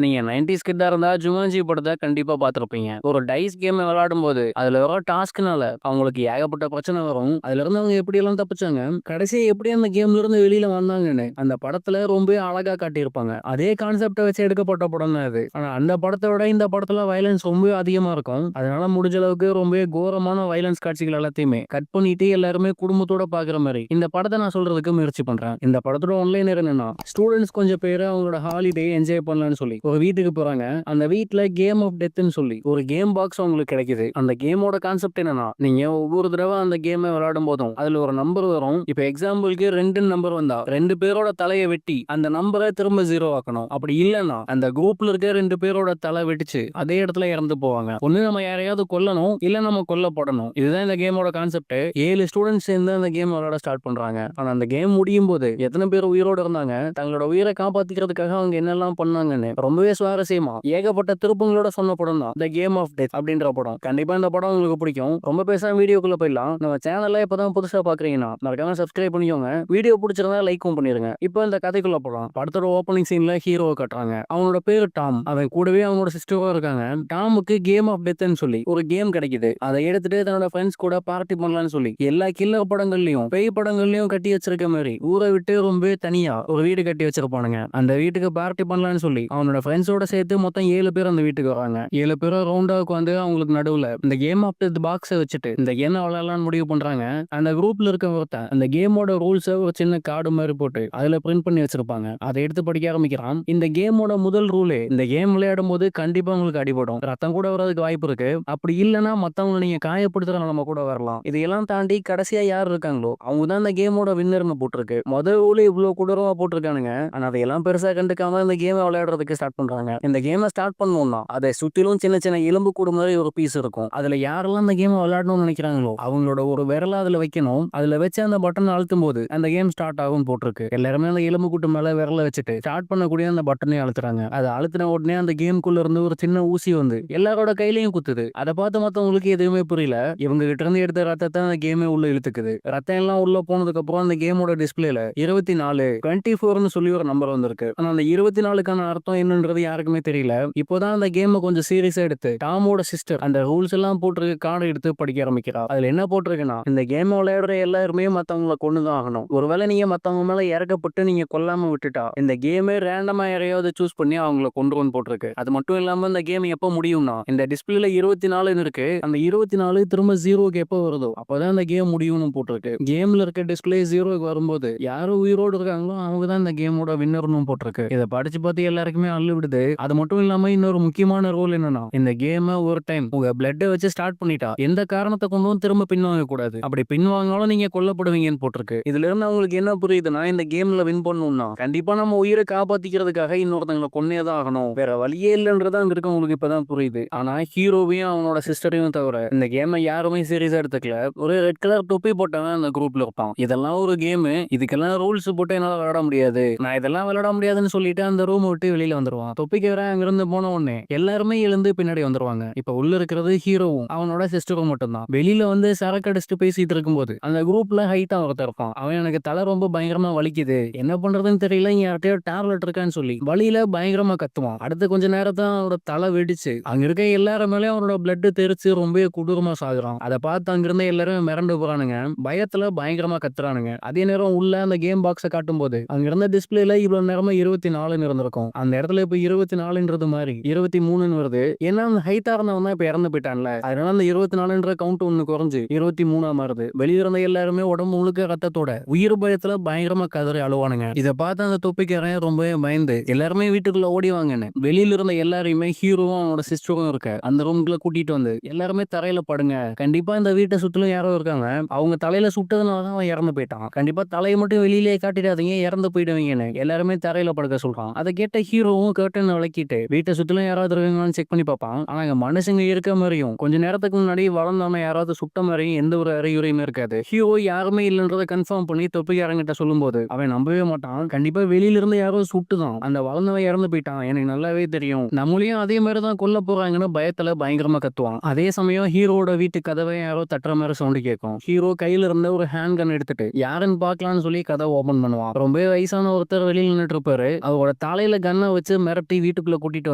நீங்க 90ஸ் கிட்டா இருந்தா ஜுமான்ஜி படத்த கண்டிப்பா பார்த்திருப்பீங்க. ஒரு டைஸ் கேம் விளையாடும்போது, அதுல வர டாஸ்க்னால அவங்களுக்கு ஏகப்பட்ட பிரச்சனை வரும். அதுலருந்து அவங்க எப்படியெல்லாம் தப்பிச்சாங்க, கடைசியா எப்படி அந்த கேம்ல இருந்து வெளியில வந்தாங்கன்னு, அந்த படத்துல ரொம்பவே அழகா காட்டியிருப்பாங்க. அதே கான்செப்ட்ட வச்சு எடுக்கப்பட்ட படம் தான் அது. ஆனா அந்த படத்த விட இந்த படத்துல வயலன்ஸ் ரொம்பவே அதிகமா இருக்கும். அதனால முடிஞ்ச அளவுக்கு ரொம்பவே கோரமான வயலன்ஸ் காட்சிகள் எல்லாத்தையுமே கட் பண்ணிட்டு எல்லாருமே குடும்பத்தோட பார்க்குற மாரி, இந்த படத்த நான் சொல்றதுக்கு முயற்சி பண்றேன். இந்த படத்தோட ஒன்லைனர் என்னன்னா, ஸ்டூடண்ட்ஸ் கொஞ்சம் பேரு அவங்களோட ஹாலிடே என்ஜாய் பண்ணலாம்னு சொல்லி ஒரு வீட்டுக்கு போறாங்க. அந்த வீட்ல கேம் ஆஃப் டெத்ன்னு சொல்லி ஒரு கேம் பாக்ஸ் அவங்களுக்கு கிடைக்குது. அந்த கேமோட கான்செப்ட் என்னன்னா, நீங்க ஒவ்வொரு தடவ அந்த கேம விளையாடும் போதும் அதுல ஒரு நம்பர் வரும். இப்ப எக்ஸாம்பிளுக்கு 2 நம்பர் வந்தா 2 பேரோட தலைய வெட்டி அந்த நம்பரை திரும்ப 0 ஆக்கணும். அப்படி இல்லன்னா அந்த குரூப்ல இருக்க 2 பேரோட தலை வெடிச்சு அதே இடத்துல இறந்து போவாங்க. ஒண்ணு நம்ம யாரையாவது கொல்லணும், இல்ல நம்ம கொல்லப்படணும். இதுதான் இந்த கேமோட கான்செப்ட். 7 ஸ்டூடண்ட்ஸ் சேர்ந்து அந்த கேம் விளையாட ஸ்டார்ட் பண்றாங்க. ஆனா அந்த கேம் முடியும் போது எத்தனை பேர் உயிரோட இருந்தாங்க, தங்களோட உயிரை காப்பாத்திக்கிறதுக்காக அவங்க என்னெல்லாம் பண்ணாங்கன்னு ரொம்பவே சுவாரஸ்யமா ஏகப்பட்ட திருப்பங்களோட சொன்ன படம் தான் த கேம் ஆஃப் டெத் அப்படின்ற படம். கண்டிப்பா இந்த படம் உங்களுக்கு பிடிக்கும். ரொம்ப பேசாம வீடியோக்குள்ள போயிடலாம். நம்ம சேனல்ல இப்பதான் புதுசா பாக்குறீங்கன்னா மறக்காம சப்ஸ்கிரைப் பண்ணிக்கோங்க. வீடியோ பிடிச்சிருந்தா லைக்கும் பண்ணிருங்க. இப்போ இந்த கதைக்குள்ள போலாம். படத்தோட ஓப்பனிங் சீன்ல ஹீரோவை காட்டுறாங்க. அவனோட பேரு டாம். அவன் கூடவே அவனோட சிஸ்டரும் இருக்காங்க. டாமுக்கு கேம் ஆஃப் டெத்னு சொல்லி ஒரு கேம் கிடைக்குது. அதை எடுத்துட்டு தன்னோட ஃப்ரெண்ட்ஸ் கூட பார்ட்டி பண்ணலாம்னு சொல்லி எல்லா கில்லர் படங்கள்லயும் பேய் படங்கள்லயும் கட்டி வச்சிருக்க மாதிரி ஊரை விட்டு ரொம்ப தனியா ஒரு வீடு கட்டி வச்சிருப்பானுங்க. அந்த வீட்டுக்கு பார்ட்டி பண்ணலாம்னு சொல்லி அவனோட ஃப்ரெண்ட்ஸோட சேர்த்து மொத்தம் 7 பேர் அந்த வீட்டுக்கு வராங்க. 7 பேரும் ரவுண்டா உட்காந்து அவங்களுக்கு நடுவுல இந்த கேம் ஆஃப் டெத் பாக்ஸை வச்சுட்டு இந்த கேம் விளையாடலாம்னு முடிவு பண்றாங்க. அந்த குரூப்ல இருக்க ஒருத்தன் அந்த கேமோட ரூல்ஸை ஒரு சின்ன கார்டு மாதிரி போட்டு அதுல பிரிண்ட் பண்ணி வச்சிருப்பாங்க. அதை எடுத்து படிக்க ஆரம்பிக்கிறான். இந்த கேமோட முதல் ரூலே, இந்த கேம் விளையாடும் போது கண்டிப்பா உங்களுக்கு அடிபடும், ரத்தம் கூட வரதுக்கு வாய்ப்பு இருக்கு. அப்படி இல்லைன்னா மத்தவங்களை நீங்க காயப்படுத்துற நிலைமை கூட வரலாம். இதையெல்லாம் தாண்டி கடைசியா யார் இருக்காங்களோ அவங்க தான் இந்த கேமோட வின்னர்னு போட்டிருக்கு. முதல் ரூலே இவ்வளவு கொடூரமா போட்டிருக்கானுங்க. ஆனா அதையெல்லாம் பெருசா கண்டுக்காம இந்த கேமை விளையாடுறதுக்கு ஸ்டார்ட் பண்றாங்க. இந்த கேமை ஸ்டார்ட் பண்ணணும்னா அதை சுத்திலும் சின்ன சின்ன எலும்பு கூடு மாதிரி ஒரு பீஸ் இருக்கும். அதுல யாரெல்லாம் இந்த கேமை விளையாடணும்னு நினைக்கிறாங்களோ அவங்களோட ஒரு விரல அதுல வைக்கணும். அதுல வச்சு அந்த பட்டன் அழுத்தும் போது அந்த கேம் ஸ்டார்ட் ஆகும் போட்டிருக்கு. எல்லாருமே அந்த எலும்பு கூட்டு மேல விரல வச்சுட்டு ஸ்டார்ட் பண்ணக்கூடிய அந்த பட்டனை அழுத்துறாங்க. அதை அழுத்தின உடனே அந்த கேமுக்குள்ள இருந்து ஒரு சின்ன ஊசி வந்து எல்லாரோட கையிலயும் குத்துது. அதை பார்த்து மத்தவங்களுக்கு எதுவுமே புரியல. இவங்க கிட்ட இருந்து எடுத்த ரத்தத்தை அந்த கேமே உள்ள இழுத்துக்குது. ரத்தம் எல்லாம் உள்ள போனதுக்கு அப்புறம் அந்த கேமோட டிஸ்பிளேல 24 24ன்னு சொல்லி ஒரு நம்பர் வந்திருக்கு. ஆனா அந்த 24க்கான அர்த்தம் என்னன்றது யாருக்குமே தெரியல. இப்போதான் அந்த கேமை கொஞ்சம் சீரியஸா எடுத்து டாமோட சிஸ்டர் அந்த ரூல்ஸ் எல்லாம் போட்டிருக்க கார்டு எடுத்து படிக்க ஆரம்பிக்கிறா. அதுல என்ன போட்டிருக்குன்னா, இந்த கேம் விளையாடுற எல்லாருமே மத்தவங்களை கொண்டுதான் ஆகணும். ஒருவேளை நீங்க மத்தவங்க மேல இறக்கப்பட்டு நீங்க கொல்லாம விட்டுட்டா இந்த கேமே ரேண்டமா யாரையாவது சூஸ் பண்ணி அவங்கள கொண்டுருன்னு போட்டிருக்கு. அது மட்டும் இல்லாம இந்த கேம் எப்போ முடியும்னா, இந்த டிஸ்பிளேல 24ன்னு இருக்கு. அந்த 24 திரும்ப 0க்கு எப்போ வருதோ அப்பதான் இந்த கேம் முடியும்னு போட்டிருக்கு. கேம்ல இருக்க டிஸ்பிளே 0க்கு வரும்போது யாரு உயிரோடு இருக்காங்களோ அவங்க தான் இந்த கேமோட வின்னர்னு போட்டிருக்கு. இதை படிச்சு பார்த்து எல்லாருக்குமே அள்ளு விடுது. அது மட்டும் இல்லாம இன்னொரு முக்கியமான ரோல் என்னன்னா, இந்த கேமை ஒரு டைம் உங்க பிளட்டை வச்சு ஸ்டார்ட் பண்ணிட்டா எந்த காரணத்தை கொண்டும் திரும்ப பின்வாங்க கூடாது. அப்படி பின்வாங்கினாலும் நீங்க கொல்லப்படுவீங்கன்னு போட்டிருக்கு. இதுல இருந்து அவங்களுக்கு என்ன புரியுதுன்னா, இந்த கேம்ல வின் பண்ணணும்னா கண்டிப்பா நம்ம உயிரை காப்பாத்திக்கிறதுக்காக இன்னொருத்தங்களை கொன்னேதான் ஆகணும், வேற வழியே இல்லைன்றதான் அங்க இருக்கவங்களுக்கு இப்பதான் புரியுது. ஆனா ஹீரோவையும் அவனோட சிஸ்டரையும் தவிர இந்த கேமை யாருமே சீரியஸா எடுத்துக்கல. ஒரு ரெட் கலர் தொப்பி போட்டவன் அந்த குரூப்ல இருப்பான். இதெல்லாம் ஒரு கேம், இதுக்கெல்லாம் ரூல்ஸ் போட்டு என்னால விளையாட முடியாது, நான் இதெல்லாம் விளையாட முடியாதுன்னு சொல்லிட்டு அந்த ரூம் விட்டு வெளியில வந்துருவான். தொப்பிக்கு வேற அங்கிருந்து போன உடனே எல்லாருமே எழுந்து பின்னாடி வந்துருவாங்க. இப்ப உள்ள இருக்கிறது ஹீரோவும் அவனோட சிஸ்டரும் மட்டும்தான். வெளியில வந்து சரக்கு அடிச்சுட்டு பேசிட்டு இருக்கும்போது அந்த குரூப்ல ஹைட்டா ஒருத்தர் இருப்பான். அவன் எனக்கு தலை ரொம்ப பயங்கரமா வலிக்குது, என்ன பண்றதுன்னு தெரியல, இங்க யார்ட்டையோ டேப்லெட் இருக்கான்னு சொல்லி வழியில பயங்கரமா கத்துவான். அடுத்து கொஞ்ச நேரத்தை அவனோட தலை வெடிச்சு அங்க இருக்க எல்லாரும் மேலே அவனோட பிளட் தெரிச்சு ரொம்ப கொடூரமா சாகுறான். அதை பார்த்து அங்கிருந்த எல்லாரும் மிரண்டு போறானுங்க. பயத்துல பயங்கரமா கத்துறானுங்க. அதே நேரம் உள்ள அந்த கேம் பாக்ஸை காட்டும் போது அங்க இருந்த டிஸ்பிளேல இவ்வளவு நேரமா 24ன்னு இருந்திருக்கும். அந்த இடத்துல இப்ப 24ன்றது மாதிரி 23ன்னு வருது. ஏன்னா அந்த ஹைட்டா இருந்தவன் தான் இப்ப இறந்து போயிட்டான்ல, அதனால அந்த 24ன்ற கவுண்ட் ஒண்ணு குறைஞ்சு 23ஆ மாறுது. வெளியே இருந்த எல்லாருமே உடம்பு முழுக்க ரத்தத்தோட உயிர் பயத்துல பயங்கரமா கதறி அழுவானுங்க. இதை பார்த்து அந்த தொப்பிக்காரன் ரொம்பவே பயந்து எல்லாருமே வீட்டுக்குள்ள ஓடிவாங்கன்னு வெளியில இருந்த எல்லாரையுமே ஹீரோவும் அவனோட சிஸ்டரும் இருக்க அந்த ரூம்குள்ள கூட்டிட்டு வந்து எல்லாருமே தரையில படுங்க, கண்டிப்பா இந்த வீட்டை சுத்திலும் யாரோ இருக்காங்க, அவங்க தலையில சுட்டதுனாலதான் அவன் இறந்து போயிட்டான், கண்டிப்பா தலையை மட்டும் வெளியிலே காட்டிடாதீங்க, இறந்து போயிடுவீங்கன்னு எல்லாருமே தரையில படுக்க சொல்றான். அதை கேட்ட ஹீரோவும் கர்டன் விளக்கிட்டு வீட்டை சுத்திலும் யாராவது இருக்காங்கன்னு செக் பண்ணி பார்ப்பான். ஆனா அங்க மனுஷங்க இருக்க மாதிரியும் கொஞ்ச நேரத்துக்கு முன்னாடி வளர்ந்தவன யாராவது சுட்ட மாதிரியும் எந்த ஒரு அறிகுறியுமே இருக்காது. ஹீரோ யாருமே இல்லைன்றதை கன்ஃபார்ம் பண்ணி தொப்பிக்காரங்கிட்ட சொல்லும் போது அவன் நம்பவே மாட்டான். கண்டிப்பா வெளியில இருந்து யாரோ சுட்டுதான் அந்த வளர்ந்தவன் இறந்து போயிட்டான், எனக்கு நல்லாவே தெரியும், நம்மளையும் அதே மாதிரி தான் கொல்ல போறாங்கன்னு பயத்துல பயங்கரமா கத்துவான். அதே சமயம் ஹீரோட வீட்டு கதவை யாரோ தட்டுற மாதிரி சவுண்ட் கேட்கும். ஹீரோ கையில இருந்த ஒரு ஹேண்ட் கன் எடுத்துட்டு யாருன்னு பாக்கலாம்னு சொல்லி கதை ஓபன் பண்ணுவான். ரொம்ப வயசான ஒருத்தர் வெளியில நின்னுட்டு இருப்பாரு. அவரோட தலையில கன்னை வச்சு மிரட்டி வீட்டுக்குள்ள கூட்டிட்டு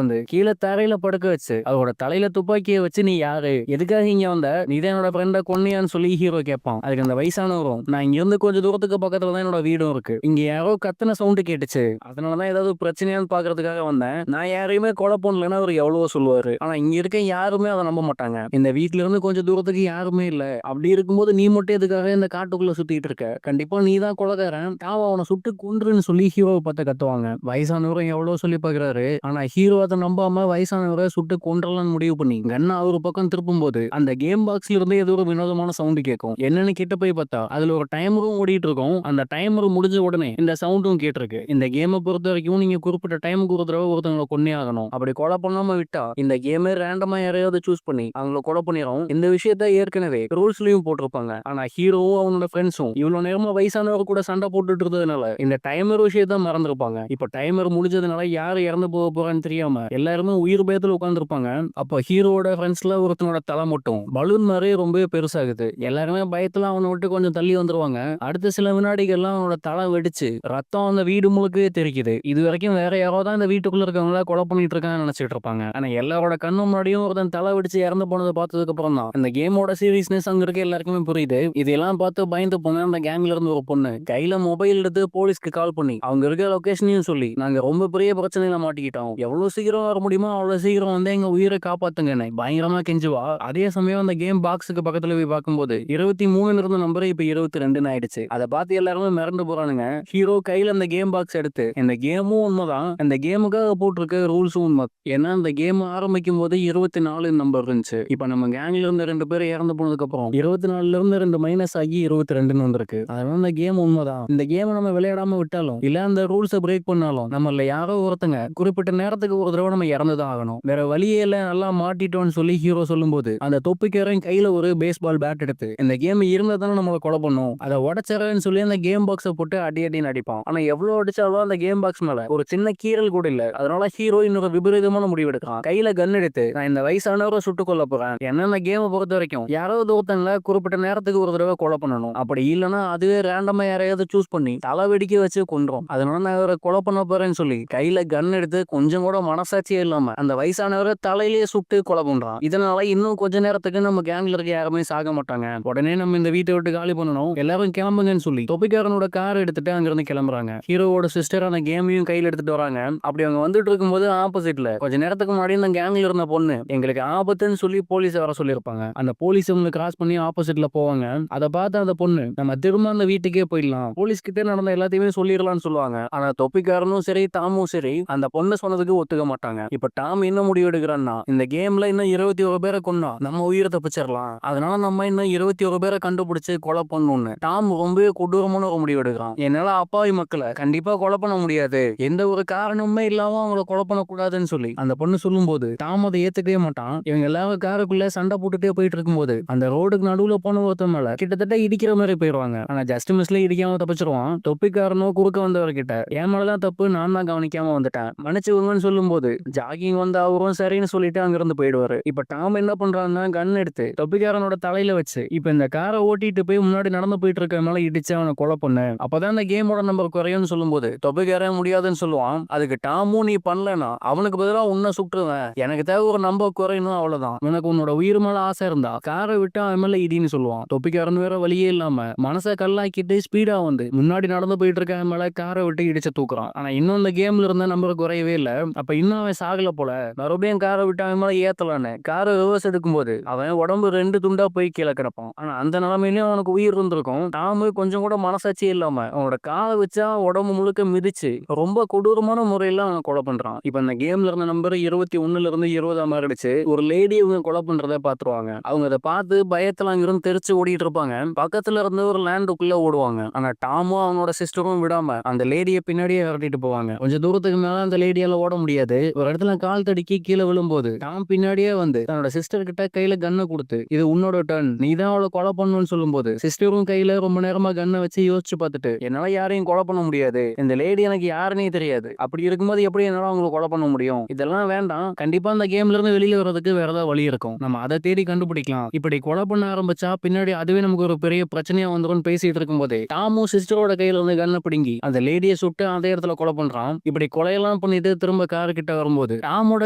வந்து கீழே தரையில படுக்க வச்சு அவரோட தலையில துப்பாக்கியை வச்சு நீ யாரு, எதுக்காக இங்க வந்த, நீதான் என்னோட ஃப்ரெண்ட கொன்னியான்னு சொல்லி ஹீரோ கேட்பான். அதுக்கு அந்த வயசானவரும், நான் இங்க இருந்து கொஞ்சம் தூரத்துக்கு பக்கத்துல தான் என்னோட வீடும் இருக்கு, இங்க யாரோ கத்துன சவுண்ட் கேட்டுச்சு, அதனாலதான் ஏதாவது பிரச்சனையான்னு பாக்குறதுக்காக வந்தேன், நான் யாரையுமே கொலை பண்ணலன்னா அவர் எவ்வளவோ சொல்லுவாரு. ஆனா இங்க இருக்க யாருமே அதை நம்ப மாட்டாங்க. இந்த வீட்டுல இருந்து கொஞ்சம் தூரத்துக்கு யாருமே இல்ல, அப்படி இருக்கும்போது நீ மட்டும் எதுக்காக இந்த காட்டுக்குள்ள சுத்திட்டு இருக்க, கண்டிப்பா நீ தான் கொலைகாரன், அவனை சுட்டு கொன்றுன்னு சொல்லி ஹீரோவை பார்த்து கத்துவாங்க. வயசானவரும் எவ்வளவு சொல்லி பாக்குறாரு, ஆனா ஹீரோ அதை நம்பாம வயசானவரை சுட்டு கொன்றலாம்னு முடிவு பண்ணி கண்ணா ஒரு பக்கம் திருப்பும் போது அந்த கேம் பாக்ஸ்ல இருந்து ஏதோ ஒரு வினோதமான சவுண்ட் கேட்கும். என்னன்னு கிட்ட போய் பார்த்தா அதுல ஒரு டைமரும் ஓடிட்டு இருக்கும். அந்த டைமர் முடிஞ்ச உடனே இந்த சவுண்டும் கேட்டிருக்கு. இந்த கேமை பொறுத்த வரைக்கும் நீங்க குறிப்பிட்ட டைமுக்கு ஒரு தடவை ஒருத்தவங்களை கொன்னே ஆகணும். அப்படி கொலை பண்ணாம விட்டா இந்த கேமே ரேண்டமா யாரையாவது சூஸ் பண்ணி அவங்கள கொலை பண்ணிடும். இந்த விஷயத்த ஏற்கனவே ரூல்ஸ்லயும் போட்டிருப்பாங்க. ஆனா ஹீரோவும் அவனோட ஃப்ரெண்ட்ஸும் இவ்வளவு நேரமா வயசானவர் கூட சண்டை போட்டுட்டு இருந்ததுனால இந்த டைமர் விஷயத்த மறந்துருப்பாங்க. இப்ப டைமர் முடிஞ்சதுனால யாரு இறந்து போக போறான்னு தெரியாம எல்லாருமே உயிர் பயத்துல உட்கார்ந்துருப்பாங்க. அப்ப ஹீரோவோட ஃப்ரெண்ட்ஸ்ல ஒருத்தனோட தலை மட்டும் பலூன் மாதிரி ரொம்ப பெருசாகுது. எல்லாருமே பயத்துல அவனை விட்டு கொஞ்சம் தள்ளி வந்துருவாங்க. அடுத்த சில வினாடிகள்லாம் அவனோட தலை வெடிச்சு ரத்தம் அந்த வீடு முழுக்கவே தெரிக்குது. இது வரைக்கும் வேற யாரோ தான் இந்த வீட்டுக்குள்ள இருக்கவங்கள கொலை பண்ணிட்டு இருக்கான்னு நினைச்சிட்டு இருப்பாங்க. ஆனா எல்லாரோட கண்ணு முன்னாடியும் ஒருத்தன் தலை வெடிச்சு இறந்து போனதை பார்த்ததுக்கு அப்புறம் தான் இந்த கேமோட சீரியஸ்னஸ் அங்க இருக்க எல்லாருக்குமே புரியுது. இதெல்லாம் பார்த்து பயந்து போன அந்த கேங்ல இருந்து ஒரு பொண்ணு கையில மொபைல் எடுத்து போலீஸ்க்கு கால் பண்ணி அவங்க இருக்க லொகேஷனையும் சொல்லி, நாங்க ரொம்ப பெரிய பிரச்சனையில மாட்டிக்கிட்டோம், எவ்வளவு சீக்கிரம் வர முடியுமோ அவ்வளவு சீக்கிரம் வந்து எங்க உயிரை காப்பாத்துங்க பயங்கரமா கெஞ்சுவா. அதே சமயம் அந்த கேம் பாக்ஸுக்கு பக்கத்துல போய் பார்க்கும்போது 23 இருந்த நம்பர் இப்ப 22 ஆயிடுச்சு. அதை பார்த்து எல்லாருமே மிரண்டு போறானுங்க. ஹீரோ கையில அந்த கேம் பாக்ஸ் எடுத்து, இந்த கேமும் உண்மைதான், அந்த கேமுக்காக போட்டிருக்க ரூல்ஸும் உண்மை, ஏன்னா அந்த கேம் ஆரம்பிக்கும் போது 24 நம்பர் இருந்துச்சு. இப்ப நம்ம கேங்ல இருந்த 2 பேர் இறந்து போனதுக்கு அப்புறம் 24ல இருந்து 2 மைனஸ் ஆகி 22 வந்திருக்கு. அதனால அந்த கேம் உண்மைதான். இந்த கேம் நம்ம விளையாடாம விட்டாலும் இல்ல அந்த ரூல்ஸை பிரேக் பண்ணாலும் நம்மள யாரோ ஒருத்தங்க குறிப்பிட்ட நேரத்துக்கு ஒரு தடவை நம்ம இறந்துதான் ஆகணும், வேற வழியே இல்ல, நல்லா மாட்டிட்டோம்னு சொல்லி ஹீரோ சொல்லும் போது அந்த தொப்பிக்காரன் கையில ஒரு பேஸ்பால் பேட் எடுத்து, இந்த கேம் இருந்தா தானே நம்மளை கொலை பண்ணும், அதை உடச்சறன்னு சொல்லி அந்த கேம் பாக்ஸை போட்டு அடி அடின்னு அடிப்பான். ஆனா எவ்வளவு அடிச்சாலும் அந்த கேம் பாக்ஸ் மேல ஒரு சின்ன கீறல் கூட இல்ல. அதனால ஹீரோ இன்னொரு விபரீதமான முடிவு எடுக்கான். கையில கன் எடுத்து, நான் இந்த வயசானவரை சுட்டுக் கொள்ள போறேன், என்ன கேமை பொறுத்த வரைக்கும் யாராவது ஒருத்தங்கள குறிப்பிட்ட நேரத்துக்கு ஒரு தடவை கொலை பண்ணணும், அப்படி இல்லைன்னா அதுவே ரேண்டமா யாரையாவது சூஸ் பண்ணி தலை வெடிக்க வச்சு கொன்றோம், அதனால நான் இவரை கொலை பண்ண போறேன்னு சொல்லி கையில கன் எடுத்து கொஞ்சம் கூட மனசாட்சியே இல்லாம அந்த வயசானவரை தலையிலேயே சுட்டு கொலை பண்றான். இதனால இன்னும் கொஞ்ச நேரத்துக்கு நம்ம கேங்ல இருக்க யாருமே சாக மாட்டாங்க. உடனே நம்ம இந்த வீட்டை விட்டு காலி பண்ணணும், எல்லாரும் கிளம்புங்கன்னு சொல்லி தொப்பிக்காரனோட கார் எடுத்துட்டு அங்கிருந்து கிளம்புறாங்க. ஹீரோவோட சிஸ்டர் அந்த கேமையும் கையில எடுத்துட்டு வராங்க. அப்படி அவங்க வந்துட்டு இருக்கும்போது ஆப்போசிட்ல கொஞ்ச நேரத்துக்கு முன்னாடி அந்த கேங்ல இருந்த பொண்ணு எங்களுக்கு ஆபத்துன்னு சொல்லி போலீஸ் வர சொல்லியிருப்பாங்க. அந்த போலீஸ் இவங்க கிராஸ் பண்ணி ஆப்போசிட்ல போவாங்க. அதை பார்த்து அந்த பொண்ணு, நம்ம திரும்ப அந்த வீட்டுக்கே போயிடலாம், போலீஸ் கிட்ட நடந்த எல்லாத்தையுமே சொல்லிடலாம்னு சொல்லுவாங்க. ஆனா தொப்பிக்காரனும் சரி தாமும் சரி அந்த பொண்ணு சொன்னதுக்கு ஒத்துக்க மாட்டாங்க. இப்ப டாம் என்ன முடிவு எடுக்கிறான்னா, இந்த கேம்ல இன்னும் 21 பேரை கொன்னா நம்ம உயிரை தப்பிச்சிடலாம், அதனால நம்ம இன்னும் 21 பேரை கண்டுபிடிச்சு கொலை பண்ணணும்னு டாம் ரொம்ப கொடூரமான ஒரு முடிவு எடுக்கிறான். என்னால அப்பாவி மக்களை கண்டிப்பா கொலை பண்ண முடியாது, எந்த ஒரு காரணமுமே இல்லாம அவங்கள கொலை பண்ணக்கூடாதுன்னு சொல்லி அந்த பொண்ணு சொல்லும் போது டாம் அதை ஏத்துக்கவே மாட்டான். இவங்க எல்லாரும் காருக்குள்ள சண்டை போட்டுட்டே போயிட்டு இருக்கும்போது அந்த ரோடுக்கு நடுவுல போன ஒருத்தன் மேல கிட்டத்தட்ட இடிக்கிற மாதிரி போயிடுவாங்க. ஆனா ஜஸ்ட் மிஸ்ல இடிக்காம தப்பிச்சிருவான். தொப்பிக்காரனோ குறுக்க வந்தவர்கிட்ட, என் மேலதான் தப்பு, நான் தான் கவனிக்காம வந்துட்டேன், மன்னிச்சுவங்கன்னு சொல்லும் போது ஜாகிங் வந்த அவரும் சரின்னு சொல்லிட்டு அங்கிருந்து போயிடுவாரு. இப்ப டாம் என்ன பண்றான்னா கன் எடுத்து தொப்பிக்காரனோட தலையில வச்சு, இப்ப இந்த காரை ஓட்டிட்டு போய் முன்னாடி நடந்து போயிட்டு இருக்க மேல இடிச்சு அவனை கொலை பண்ணு, அப்பதான் இந்த கேமோட நம்பர் குறையும்னு சொல்லும் போது தொப்பிக்காரன் முடியாதுன்னு சொல்லுவான். அதுக்கு டாமும், நீ பண்ணலனா அவனுக்கு பதிலா உன்னை சுட்டுருவேன், எனக்கு தேவை ஒரு நம்பர் குறையணும், அவ்வளவுதான், உனக்கு உன்னோட உயிர் மேல ஆசை இருந்தா காரை விட்டு அவன் மேல இடின்னு சொல்லுவான். தொப்பிக்காரன் வேற வழியே இல்லாம மனசை கல்லாக்கிட்டு ஸ்பீடா வந்து முன்னாடி நடந்து போயிட்டு இருக்க மேல காரை விட்டு இடிச்சு தூக்குறான். ஆனா இன்னும் இந்த கேம்ல இருந்த நம்பர் குறையவே இல்ல. அப்ப இன்னும் அவன் சாகல போல, மறுபடியும் காரை விட்டு அவன் மேல ஏத்தலான்னு காரை ரிவர்ஸ் எடுக்கும் போது அவன் உடம்பு 2 துண்டா போய் கீழே கிடப்பான். ஆனா அந்த நிலைமையிலும் அவனுக்கு உயிர் இருந்திருக்கும். டாமு கொஞ்சம் கூட மனசாட்சி இல்லாம அவனோட காலை வச்சா உடம்பு முழுக்க மிதிச்சு ரொம்ப கொடூரமான முறையில அவன் கொலை பண்றான். இப்ப இந்த கேம்ல இருந்த நம்பர் 21ல இருந்து 20 மாறிடுச்சு. ஒரு லேடி இவங்க கொலை பண்றதை பாத்துருவாங்க. அவங்க அதை பார்த்து பயத்துல அங்கிருந்து தெரிச்சு ஓடிட்டு இருப்பாங்க. பக்கத்துல இருந்து ஒரு லேண்டுக்குள்ள ஓடுவாங்க. ஆனா டாமும் அவனோட சிஸ்டரும் விடாம அந்த லேடியை பின்னாடியே விரட்டிட்டு போவாங்க. கொஞ்சம் தூரத்துக்கு மேல அந்த லேடியால ஓட முடியாது. ஒரு இடத்துல கால் தடுக்கி கீழே விழும்போது டாம் பின்னாடியே வந்து தன்னோட சிஸ்டர் கிட்ட கையில கன்னை கொடுத்து, இது உன்னோட டர்ன், நீ தான் அவளை கொலை பண்ணணும்னு சொல்லும் போது சிஸ்டரும் கையில ரொம்ப நேரமா கன்னை வச்சு யோசிச்சு பார்த்துட்டு, என்னால யாரையும் கொலை பண்ண முடியாது, இந்த லேடி எனக்கு யாருன்னே தெரியாது, அப்படி இருக்கும்போது எப்படி என்னால அவங்களை கொலை பண்ண முடியும், இதெல்லாம் வேண்டாம், கண்டிப்பா அந்த கேம்ல இருந்து வெளியில வர்றதுக்கு வேற ஏதாவது வழி இருக்கும், நம்ம அதை தேடி கண்டுபிடிக்கலாம், இப்படி கொலை பண்ண ஆரம்பிச்சா பின்னாடி அதுவே நமக்கு ஒரு பெரிய பிரச்சனையா வந்துடும் பேசிட்டு இருக்கும் போதே டாமும் சிஸ்டரோட கையில இருந்து கன்னை பிடுங்கி அந்த லேடியை சுட்டு அதே இடத்துல கொலை பண்றான். இப்படி கொலையெல்லாம் பண்ணிட்டு திரும்ப கார் கிட்ட வரும்போது டாமோட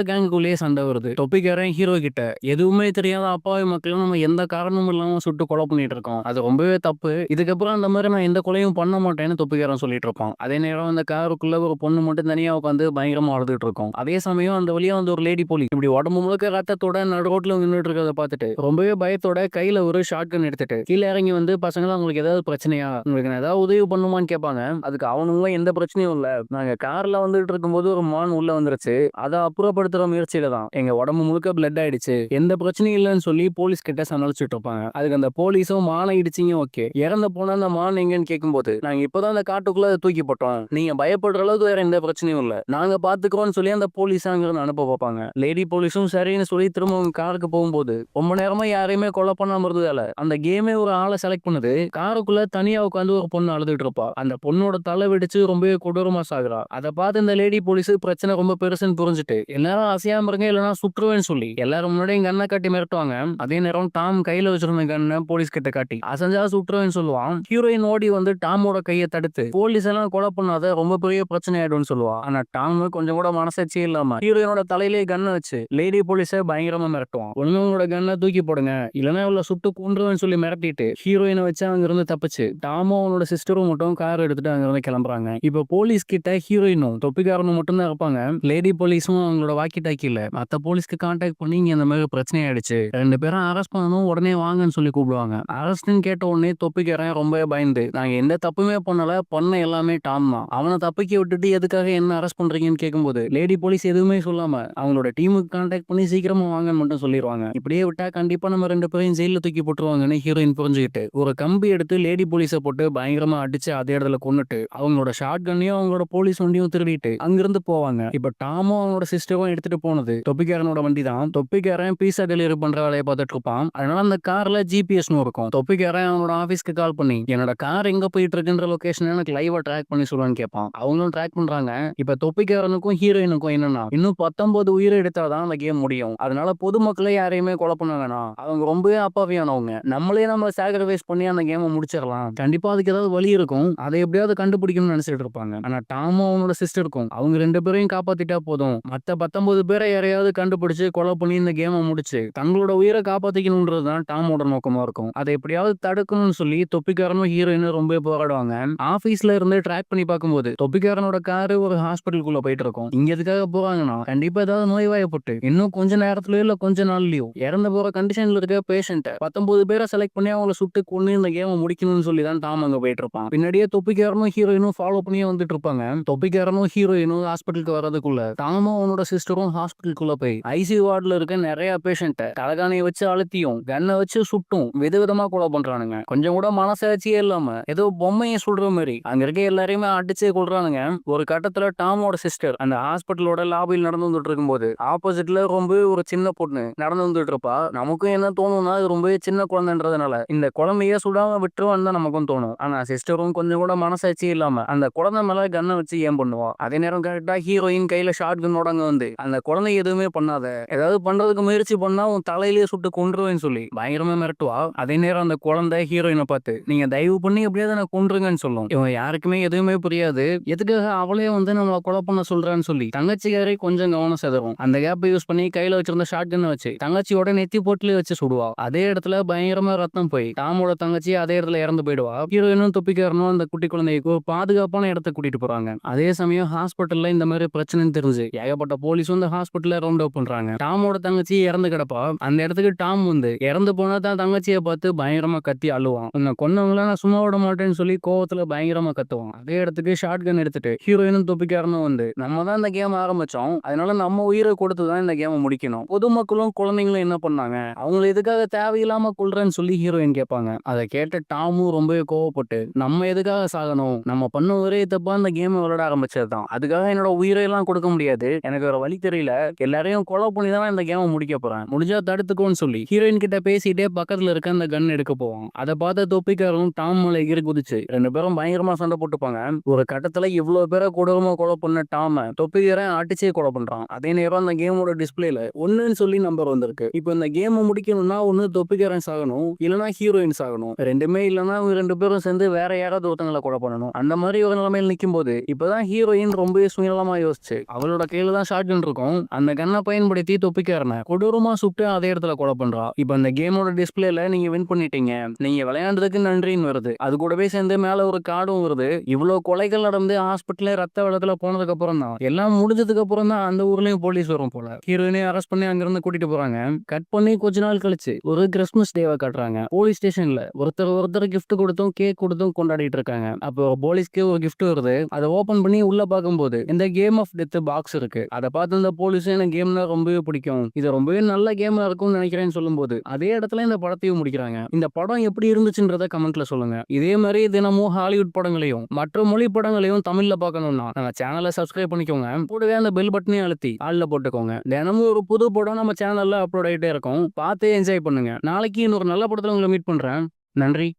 கேங்குக்குள்ளேயே சண்டை வருது. தொப்பிக்காரன் ஹீரோ கிட்ட எதுவுமே தெரியாத அப்பாவி மக்களும் நம்ம எந்த காரணமும் இல்லாம சுட்டு கொலை பண்ணிட்டு இருக்கோம், அது ரொம்பவே தப்பு, இதுக்கப்புறம் அந்த மாதிரி நான் எந்த கொலையும் பண்ண மாட்டேன்னு தொப்பிக்காரன் சொல்லிட்டு இருப்பான். அதே நேரம் அந்த காருக்குள்ள ஒரு பொண்ணு மட்டும் தனியா உட்காந்து பயங்கரமா அழுதுட்டு இருக்கும். அதே சமயம் அந்த வழியா வந்து ஒரு லேடி போலீஸ் இப்படி உடம்பு முழுக்க ரத்தத்தோட நடு ரோட்ல நின்றுட்டு இருக்கிறத பார்த்துட்டு ரொம்பவே பயத்தோட கையில ஒரு ஷாட் கன் எடுத்துட்டு கீழே இறங்கி வந்து, பசங்களா உங்களுக்கு ஏதாவது பிரச்சனையா, உங்களுக்கு நான் ஏதாவது உதவி பண்ணுமான்னு கேட்பாங்க. அதுக்கு அவனுங்களும் எந்த பிரச்சனையும் இல்ல, நாங்க கார்ல வந்துட்டு இருக்கும்போது ஒரு மான் உள்ள வந்துருச்சு, அதை அப்புறப்படுத்துற முயற்சியில தான் எங்க உடம்பு முழுக்க பிளட் ஆயிடுச்சு, எந்த பிரச்சனையும் இல்லைன்னு சொல்லி போலீஸ் கிட்ட சமாளிச்சுட்டு இருப்பாங்க. அதுக்கு அந்த போலீஸும் மானை இடிச்சிங்க ஓகே, இறந்து போன அந்த மான் எங்கன்னு கேட்கும்போது நாங்க இப்பதான் அந்த காட்டுக்குள்ள அதை தூக்கி போட்டோம், நீங்க பயப்படுற அளவுக்கு வேற எந்த பிரச்சனையும் இல்ல, நாங்க பாத்துக்கிறோம்னு சொல்லி அந்த போலீஸ் அங்கிருந்து அனுப்ப பார்ப்பாங்க. லேடி போலீஸும் சரின்னு சொல்லி திரும்ப அவங்க காருக்கு போகும்போது ரொம்ப நேரமா யாரையுமே கொலை பண்ணாம இருந்ததால அந்த கேமே ஒரு ஆளை செலக்ட் பண்ணுது. காருக்குள்ள தனியா உட்காந்து ஒரு பொண்ணு அழுதுட்டு இருப்பா. அந்த பொண்ணோட தலை வெடிச்சு ரொம்பவே கொடூரமா சாகுறா. அதை பார்த்து இந்த லேடி போலீஸ் பிரச்சனை ரொம்ப பெருசுன்னு புரிஞ்சுட்டு எல்லாரும் அசையாம இருங்க இல்லைன்னா சுற்றுவேன்னு சொல்லி எல்லாரும் முன்னாடி கண்ணை காட்டி மிரட்டுவாங்க. அதே நேரம் டாம் கையில வச்சிருந்த கண்ணை போலீஸ் கிட்ட காட்டி அசஞ்சா சுற்றுவேன்னு சொல்லுவான். ஹீரோயின் ஓடி வந்து டாமோட கையை தடுத்து போலீஸ் எல்லாம் கொலை பண்ணாத, ரொம்ப பெரிய பிரச்சனை ஆயிடும்னு சொல்லுவா. ஆனா டாம் கொஞ்சம் கூட மனசாட்சி இல்லாம ஹீரோயினோட தலையிலே கண்ணை வச்சு லேடி போலீஸை பயங்கரமா மிரட்டுவான். உங்களோட கண்ணை தூக்கி போடுங்க இல்லைன்னா இவ்வளவு சுட்டு கொன்றுவேன்னு சொல்லி மிரட்டிட்டு ஹீரோயினை வச்சு அங்க இருந்து தப்பிச்சு டாமும் அவனோட சிஸ்டரும் மட்டும் கார் எடுத்துட்டு அங்க இருந்து கிளம்புறாங்க. இப்ப போலீஸ் கிட்ட ஹீரோயினும் தொப்பிக்காரனும் மட்டும் தான் இருப்பாங்க. லேடி போலீஸும் அவங்களோட வாக்கி டாக்கில மத்த போலீஸ்க்கு கான்டாக்ட் பண்ணி இங்க இந்த மாதிரி பிரச்சனை ஆயிடுச்சு, 2 பேரும் அரெஸ்ட் பண்ணணும், உடனே வாங்கன்னு சொல்லி கூப்பிடுவாங்க. அரெஸ்ட்னு கேட்ட உடனே தொப்பிக்காரன் ரொம்ப பயந்து, நாங்க எந்த தப்புமே பண்ணல, பண்ண எல்லாமே டாம் தான், அவனை தப்பிக்க விட்டுட்டு எதுக்காக என்ன அரெஸ்ட் பண்றீங்கன்னு கேட்கும்போது லேடி போலீஸ் எதுவுமே சொல்லாம அவங்களோட டீமுக்கு கான்டாக்ட் பண்ணி சீக்கிரமா வாங்கன்னு மட்டும் சொல்லிடுவாங்க. இப்படியே விட்டா கண்டிப்பா நம்ம 2 பேரையும் ஜெயில தூக்கி போட்டுருவாங்கன்னு ஹீரோயின் புரிஞ்சுக்கிட்டு ஒரு கம்பி எடுத்து லேடி போலீஸை போட்டு பயங்கரமா அடிச்சு அதே இடத்துல கொன்னுட்டு அவங்களோட ஷார்ட் கன்னையும் அவங்களோட போலீஸ் வண்டியும் திருடிட்டு அங்கிருந்து போவாங்க. இப்ப டாமும் அவங்களோட சிஸ்டரும் எடுத்துட்டு போனது தொப்பிக்காரனோட வண்டி தான். தொப்பிக்காரன் பீஸா டெலிவரி பண்ற வேலையை பார்த்துட்டு இருப்பான். அதனால அந்த கார்ல ஜிபிஎஸ் இருக்கும். தொப்பிக்காரன் அவனோட ஆபீஸ்க்கு கால் பண்ணி என்னோட கார் எங்க போயிட்டு இருக்குன்ற லொகேஷன் எனக்கு லைவா ட்ராக் பண்ணி சொல்லுவான்னு கேட்பான். அவங்களும் ட்ராக் பண்றாங்க. இப்ப தொப்பிக்காரனுக்கும் ஹீரோயினுக்கும் என்னன்னா, இன்னும் 19 உயிரை எடுத்தாதான் அந்த கேம் முடியும், அதனால பொதுமக்களை யாரையுமே கொலை பண்ண வேணாம், அவங்க ரொம்பவே அப்பாவியானவங்க, நம்மளே நம்ம சாக்ரிஃபைஸ் பண்ணி அந்த கேமை முடிச்சிடலாம், கண்டிப்பா அதுக்கு ஏதாவது வழி இருக்கும், அதை எப்படியாவது கண்டுபிடிக்கணும்னு நினைச்சிட்டு இருப்பாங்க. ஆனா டாமும் அவனோட சிஸ்டருக்கும் அவங்க 2 பேரையும் காப்பாத்திட்டா போதும், மத்த 19 பேரை யாரையாவது கண்டுபிடிச்சு கொலை பண்ணி இந்த கேமை முடிச்சு தங்களோட உயிரை காப்பாத்திக்கணும்ன்றது தான் டாமோட நோக்கமா இருக்கும். அதை எப்படியாவது தடுக்கணும்னு சொல்லி தொப்பிக்காரனும் ஹீரோயினும் ரொம்ப போராடுவாங்க. ஆபீஸ்ல இருந்து ட்ராக் பண்ணி பார்க்கும்போது தொப்பிக்காரனோட காரு ஒரு ஹாஸ்பிட்டலுக்குள்ள போயிட்டு இருக்கும். இங்க எதுக்காக போறாங்கன்னா, கண்டிப்பா ஏதாவது நோய்வாயப்பட்டு இன்னும் கொஞ்ச நேரத்துலயோ இல்ல கொஞ்ச நாள்லயோ இறந்து போற கண்டிஷன்ல இருக்க பேஷண்ட்டை 19 பேரை செலக்ட் பண்ணி அவங்கள சுட்டு கொண்டு இந்த கேமை முடிக்கணும்னு சொல்லி தான் டாம் அங்க போயிட்டு இருப்பான். பின்னாடியே தொப்பிக்காரனும் ஹீரோயினும் ஃபாலோ பண்ணியே வந்துட்டு இருப்பாங்க. தொப்பிக்காரனும் ஹீரோயினும் ஹாஸ்பிட்டலுக்கு வரதுக்குள்ள டாமும் அவனோட சிஸ்டரும் ஹாஸ்பிட்டலுக்குள்ள போய் ஐசியூ வார்டுல இருக்க நிறைய பேஷண்ட்டை தலகாணியை வச்சு அழுத்தியும் கன்னை வச்சு சுட்டும் விதவிதமா கொலை பண்றானுங்க. கொஞ்சம் கூட மனசாட்சியே இல்லாம ஏதோ பொம்மையை சொல்ற மாதிரி அங்க இருக்க எல்லாரையுமே அடிச்சே கொள்றானுங்க. ஒரு கட்டத்துல டாமோட சிஸ்டர் அந்த ஹாஸ்பிட்டலோட லாபியில் நடந்து வந்துட்டு இருக்கும்போது ஆப்போசிட்ல ரொம்ப ஒரு சின்ன பொண்ணு நடந்து வந்துட்டு இருப்பா. நமக்கும் என்ன தோணும்னா, அது ரொம்பவே சின்ன குழந்தைன்றதுனால இந்த குழந்தைய சுடாம விட்டுருவான்னு தான் நமக்கும் தோணும். ஆனா சிஸ்டரும் கொஞ்சம் கூட மனசாட்சி இல்லாம அந்த குழந்தை மேல கன்னை வச்சு ஏன் பண்ணுவா. அதே நேரம் கரெக்டா ஹீரோயின் கையில ஷார்ட் கன்னோட அங்க வந்து அந்த குழந்தை எதுவுமே பண்ணாத, ஏதாவது பண்றதுக்கு முயற்சி பண்ணா உன் தலையிலேயே சுட்டு கொன்றுவேன்னு சொல்லி பயங்கரமா மிரட்டுவா. அதே நேரம் அந்த குழந்தை ஹீரோயினை பார்த்து நீங்க தயவு பண்ணி எப்படியாவது நான் கொன்றுங்கன்னு சொல்லும். இவன் யாருக்குமே எதுவுமே புரியாது, எதுக்காக அவளே வந்து நம்மள கொலை பண்ண சொல்றான்னு சொல்லி தங்கச்சிக்காரே கொஞ்சம் கவனம் செதறும். அந்த கேப்பை யூஸ் பண்ணி கையில வச்சிருந்த ஷார்ட் கன்னை வச்சு தங்கச்சியோட நெத்தி போட்டுல வச்சு சுடுவா. அதே இடத்துல பயங்கரமா ரத்தம் போய் டாமோட தங்கச்சி அதே இடத்துல இறந்து போயிடுவா. ஹீரோயினும் தொப்பிக்காரனும் அந்த குட்டி குழந்தைக்கு ஒரு பாதுகாப்பான இடத்துக்கு கூட்டிட்டு போறாங்க. அதே சமயம் ஹாஸ்பிட்டல்ல இந்த மாதிரி பிரச்சனைன்னு தெரிஞ்சு ஏகப்பட்ட போலீஸும் இந்த ஹாஸ்பிட்டல்ல ரவுண்ட் அப் பண்றாங்க. டாமோட தங்கச்சி இறந்து கிடப்பா. அந்த இடத்துக்கு டாம் வந்து இறந்து போனா தான் தங்கச்சியை பார்த்து பயங்கரமா கத்தி அழுவான். உன்னை கொன்னவங்கள நான் சும்மா விட மாட்டேன்னு சொல்லி கோவத்துல பயங்கரமா கத்துவான். அதே இடத்துக்கு ஷார்ட் கன் எடுத்துட்டு ஹீரோயினும் தொப்பிக்காரனும் வந்து நம்ம தான் இந்த கேம் ஆரம்பிச்சோம், அதனால நம்ம உயிரை கொடுத்து தான் இந்த கேமை முடிக்கணும், பொதுமக்களும் குழந்தைங்களும் என்ன பண்ணாங்க, அவங்களை எதுக்காக தேவையில்லாம கொள்றேன்னு சொல்லி ஹீரோயின் கேட்பாங்க. அதை கேட்ட டாமும் ரொம்பவே கோவப்பட்டு நம்ம எதுக்காக சாகணும், நம்ம பண்ண ஒரே தப்பா இந்த கேம் விளையாட ஆரம்பிச்சதுதான், அதுக்காக என்னோட உயிரை எல்லாம் கொடுக்க முடியாது, எனக்கு வேற வழி தெரியல, எல்லாரையும் கொலை பண்ணி தான் இந்த கேமை முடிக்க போறேன், முடிஞ்சா தடுத்துக்கோன்னு சொல்லி ஹீரோயின் கிட்ட பேசிட்டே பக்கத்துல இருக்க அந்த கன் எடுக்க போவான். அதை பார்த்த தொப்பிக்காரனும் டாம் மேல எகிரி குதிச்சு 2 பேரும் பயங்கரமா சண்டை போட்டுப்பாங்க. ஒரு கட்டத்துல இவ்வளவு பேரை கொடூரமா கொலை பண்ண டாம தொப்பிக்காரன் அடிச்சே கொலை பண்றான். அதே நேரம் அந்த கேமோட டிஸ்பிளேல 1ன்னு சொல்லி நம்பர் வந்திருக்கு. இப்போ இந்த கேமை முடிக்கணும்னா ஒண்ணு தொப்பிக்காரன் சாகணும் இல்லனா ஹீரோயின் சாகணும், ரெண்டுமே இல்லனா இவங்க 2 பேரும் சேர்ந்து வேற யாராவது ஒருத்தங்களை கொலை பண்ணணும். அந்த மாதிரி ஒரு நிலைமையில் நிக்கும் போது இப்பதான் ஹீரோயின் ரொம்பவே சுயநலமா யோசிச்சு அவளோட கையில தான் ஷாட் கன் இருக்கும். அந்த கன்னை பயன்படுத்தி தொப்பிக்காரனை கொடூரமா சுட்டு அதே இடத்துல கொலை பண்றா. இப்ப அந்த கேமோட டிஸ்பிளேல நீங்க வின் பண்ணிட்டீங்க, நீங்க விளையாண்டதுக்கு நன்றின்னு வருது. அது கூடவே சேர்ந்து மேல ஒரு கார்டும் வருது. இவ்வளவு கொலைகள் நடந்து ஹாஸ்பிட்டல்ல ரத்த வெள்ளத்துல போனதுக்கு அப்புறம் தான், எல்லாம் முடிஞ்சதுக்கு அப்புறம் தான் அந்த ஊர்லயும் போலீஸ் வரும் போல. ஹீரோயினே அரெஸ்ட் பண்ணி அங்கிருந்து கூட்டிட்டு போறாங்க. கட் பண்ணி கொஞ்ச நாள் கழிச்சு ஒரு கிறிஸ்துமஸ் டேவை காட்டுறாங்க. போலீஸ் ஸ்டேஷன்ல ஒருத்தர் கிஃப்ட் கொடுத்தும் கேக் கொடுத்தும் கொண்டாடிட்டு இருக்காங்க. அப்போ போலீஸ்க்கு ஒரு கிஃப்ட் வருது. அதை ஓபன் பண்ணி உள்ள பார்க்கும்போது இந்த கேம் ஆஃப் டெத் பாக்ஸ் இருக்கு. அதை பார்த்து இந்த போலீஸ் எனக்கு கேம்னா ரொம்பவே பிடிக்கும், இது ரொம்பவே நல்ல கேமா இருக்கும்னு நினைக்கிறேன்னு சொல்லும்போது அதே இடத்துல இந்த படத்தையும் முடிக்கிறாங்க. இந்த படம் எப்படி இருந்துச்சுன்றத கமெண்ட்ல சொல்லுங்க. இதே மாதிரி தினமும் ஹாலிவுட் படங்களையும் மற்ற மொழி படங்களையும் தமிழ்ல பார்க்கணும்னா நம்ம சேனலை சப்ஸ்கிரைப் பண்ணிக்கோங்க. கூடவே அந்த பெல் பட்டனையும் அழுத்தி ஆள்ல போட்டுக்கோங்க. தினமும் ஒரு புது படம் நம்ம சேனல்ல அப்லோட் ஆகிட்டே இருக்கும். பார்த்து என்ஜாய் பண்ணுங்க. நாளைக்கு இன்னொரு நல்ல படத்துல உங்களை மீட் பண்றேன். நன்றி.